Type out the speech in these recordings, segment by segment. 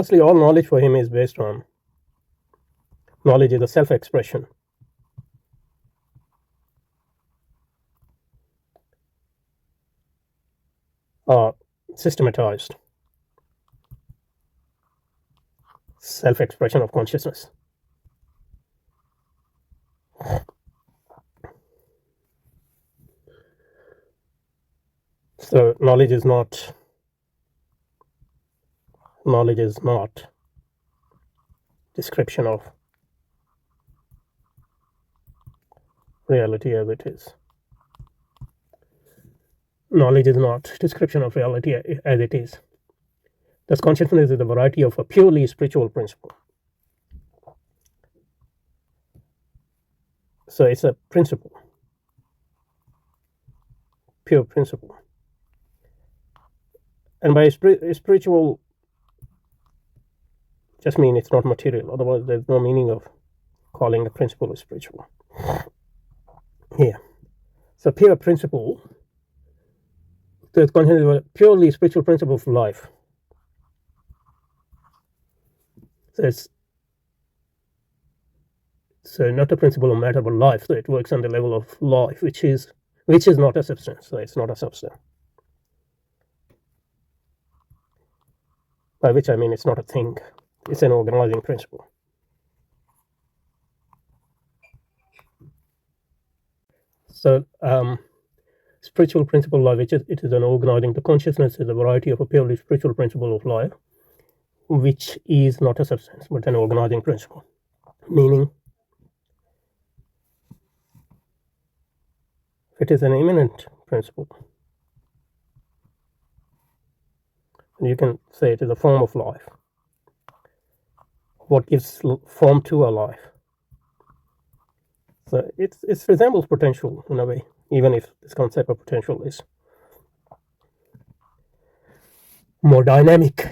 Firstly, all knowledge for him is based on knowledge is a self-expression. Systematized self-expression of consciousness. So knowledge is not description of reality as it is. Knowledge is not description of reality as it is. Thus, consciousness is a variety of a purely spiritual principle. So it's a principle, pure principle. And by spiritual, just mean it's not material. Otherwise, there's no meaning of calling a principle spiritual. Here, so pure principle. So it's consciousness is a purely spiritual principle of life. So it's not a principle of matter but life. So it works on the level of life, which is not a substance. So it's not a substance. By which I mean it's not a thing. It's an organizing principle. So spiritual principle of life, it is an organizing. The consciousness is a variety of a purely spiritual principle of life, which is not a substance but an organizing principle. Meaning, it is an immanent principle. You can say it is a form of life. What gives form to a life? So it resembles potential in a way, even if this concept of potential is more dynamic.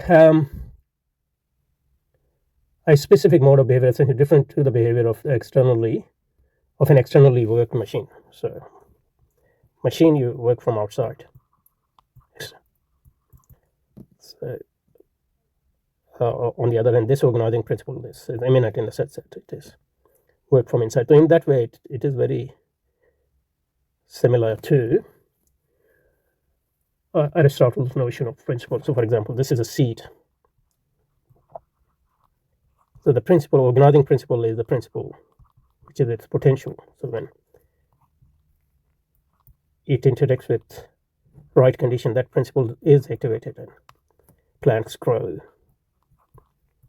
A specific mode of behavior is essentially different to the behavior of an externally worked machine. So, machine you work from outside. So, on the other hand, this organizing principle is immanent in the sense that it is work from inside. So in that way, it is very similar to Aristotle's notion of principle. So, for example, this is a seed. So the principle, organizing principle, is the principle which is its potential. So when it interacts with right condition, that principle is activated and plants grow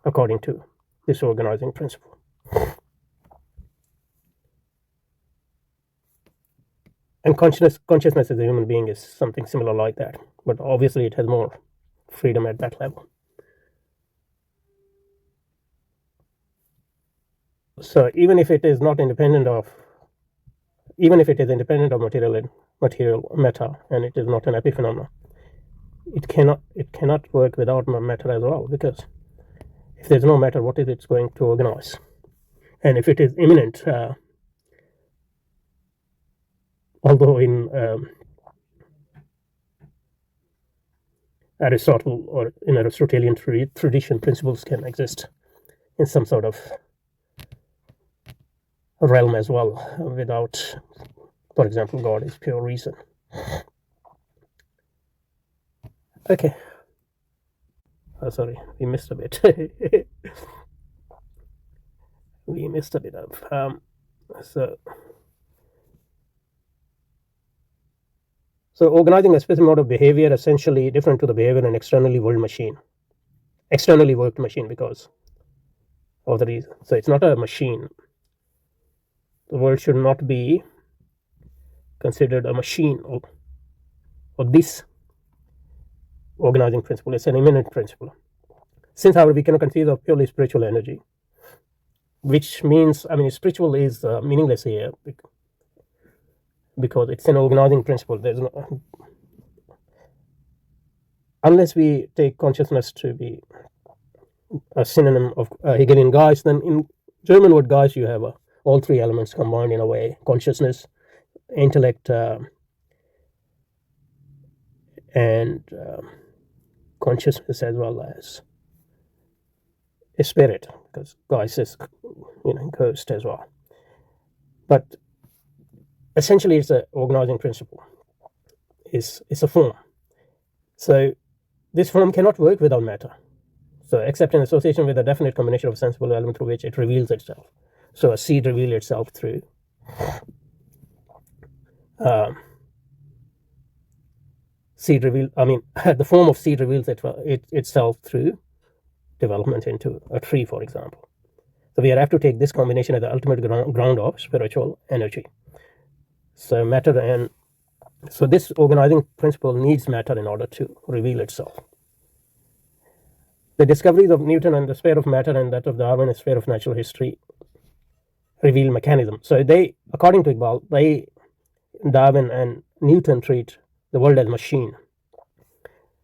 according to this organizing principle. And consciousness as a human being is something similar like that, but obviously it has more freedom at that level. So even if it is independent of material matter, and it is not an epiphenomenon, it cannot work without matter as well, because if there's no matter, what is it going to organize? And if it is immanent, although in Aristotle or in Aristotelian tradition, principles can exist in some sort of realm as well, without, for example, God is pure reason. Okay. Sorry, we missed a bit. We missed a bit of So organizing a specific mode of behavior essentially different to the behavior in an externally worked machine, because of the reason. So it's not a machine. The world should not be considered a machine or this organizing principle. It's an immanent principle. Since, however, we cannot conceive of purely spiritual energy, which means, spiritual is meaningless here because it's an organizing principle. There's no, unless we take consciousness to be a synonym of Hegelian Geist, then in German word Geist you have all three elements combined in a way: consciousness, intellect, and consciousness, as well as his spirit, because Geist is, ghost as well. But essentially, it's an organizing principle. It's a form. So this form cannot work without matter. So except in association with a definite combination of sensible element through which it reveals itself. So a seed reveals itself through the form of seed reveals itself through development into a tree, for example. So we have to take this combination as the ultimate ground of spiritual energy. So matter, and so this organizing principle needs matter in order to reveal itself. The discoveries of Newton and the sphere of matter and that of Darwin and sphere of natural history reveal mechanism. So they, according to Iqbal, Darwin and Newton treat the world as machine.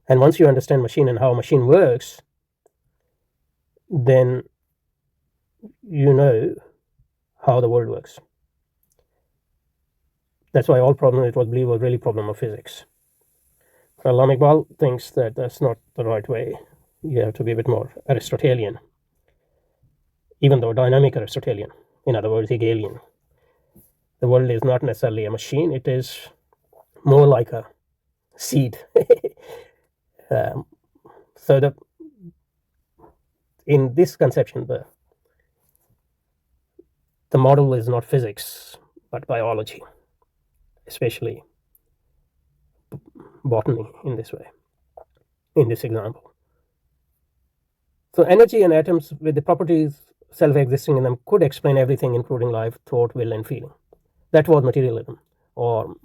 And once you understand machine and how a machine works, then you know how the world works. That's why all problems, it was believed, were really problem of physics. Iqbal thinks that that's not the right way. You have to be a bit more Aristotelian, even though dynamic Aristotelian. In other words, Hegelian. The world is not necessarily a machine. It is more like a seed. So in this conception, the model is not physics, but biology, especially botany in this way, in this example. So energy and atoms with the properties self-existing in them could explain everything, including life, thought, will, and feeling. That was materialism, or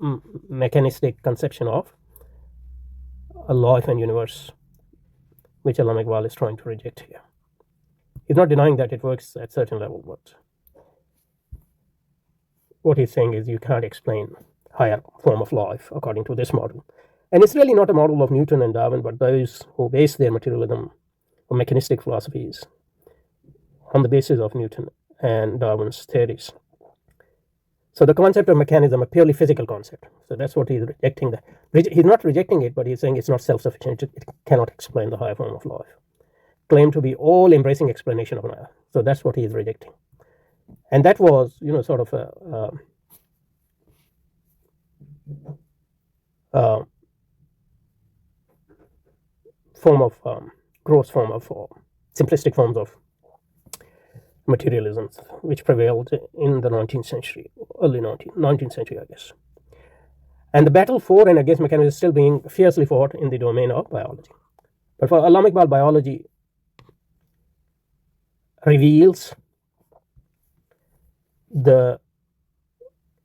mechanistic conception of a life and universe, which Iqbal is trying to reject here. He's not denying that it works at a certain level, but what he's saying is you can't explain higher form of life according to this model. And it's really not a model of Newton and Darwin, but those who base their materialism or mechanistic philosophies on the basis of Newton and Darwin's theories. So the concept of mechanism, a purely physical concept. So that's what he's rejecting. He's not rejecting it, but he's saying it's not self-sufficient. It cannot explain the higher form of life. Claimed to be all-embracing explanation of life. So that's what he's rejecting. And that was, sort of a form of gross form of simplistic forms of materialism, which prevailed in the 19th century, early 19th century, I guess. And the battle for and against mechanism is still being fiercely fought in the domain of biology. But for Iqbal, biology reveals the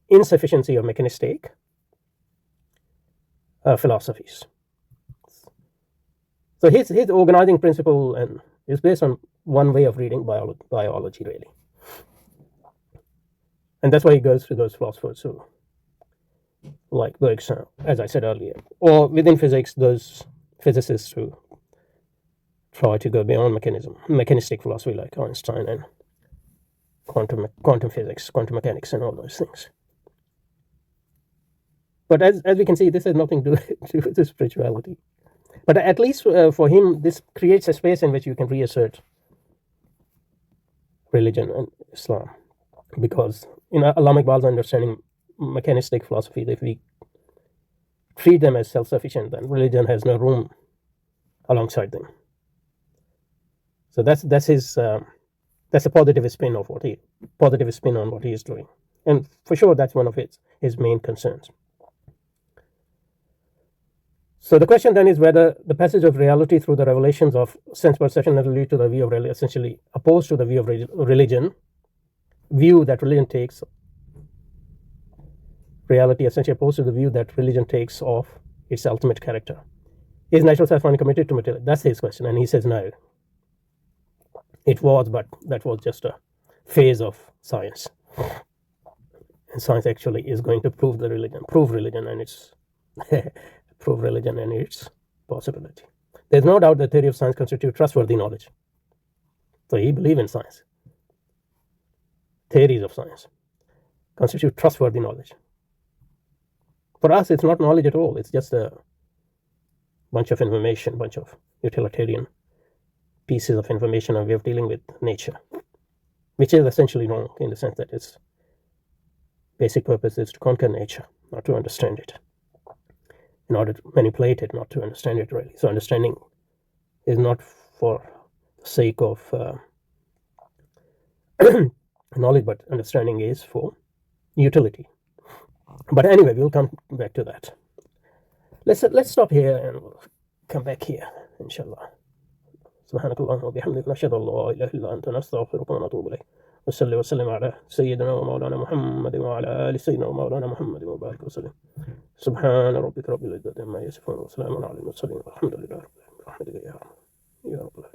insufficiency of mechanistic philosophies. So his organizing principle is based on one way of reading biology, really. And that's why he goes to those philosophers who, like Bergson, as I said earlier, or within physics, those physicists who try to go beyond mechanistic philosophy, like Einstein and quantum physics, quantum mechanics, and all those things. But as we can see, this has nothing to do with spirituality. But at least for him, this creates a space in which you can reassert religion and Islam. Because in Iqbal's understanding, mechanistic philosophy, if we treat them as self-sufficient, then religion has no room alongside them. So that's a positive spin on what he is doing, and for sure that's one of his main concerns. So the question then is whether the passage of reality through the revelations of sense perception will lead to the view of religion, essentially opposed to the view of religion, that religion takes. Reality essentially opposed to the view that religion takes of its ultimate character. Is natural science finally committed to material? That's his question, and he says no. It was, but that was just a phase of science. And science actually is going to prove religion and its prove religion and its possibility. There's no doubt the theory of science constitutes trustworthy knowledge. So he believes in science. Theories of science constitute trustworthy knowledge. For us, it's not knowledge at all. It's just a bunch of information, bunch of utilitarian pieces of information and way of dealing with nature, which is essentially wrong in the sense that its basic purpose is to conquer nature, not to understand it, in order to manipulate it, not to understand it really. So understanding is not for the sake of knowledge, but understanding is for utility. But anyway, we'll come back to that. Let's stop here and we'll come back here, inshallah. سبحانك اللهم وبحمدك نشهد أن لا إله إلا أنت نستغفرك ونتوب إليك وصلي وسلم على سيدنا ومولانا محمد وعلى آل سيدنا ومولانا محمد وبارك وسلم سبحان ربك رب العزة عما يصفون وسلام على المرسلين والحمد لله رب العالمين برحمتك يا رب العالمين.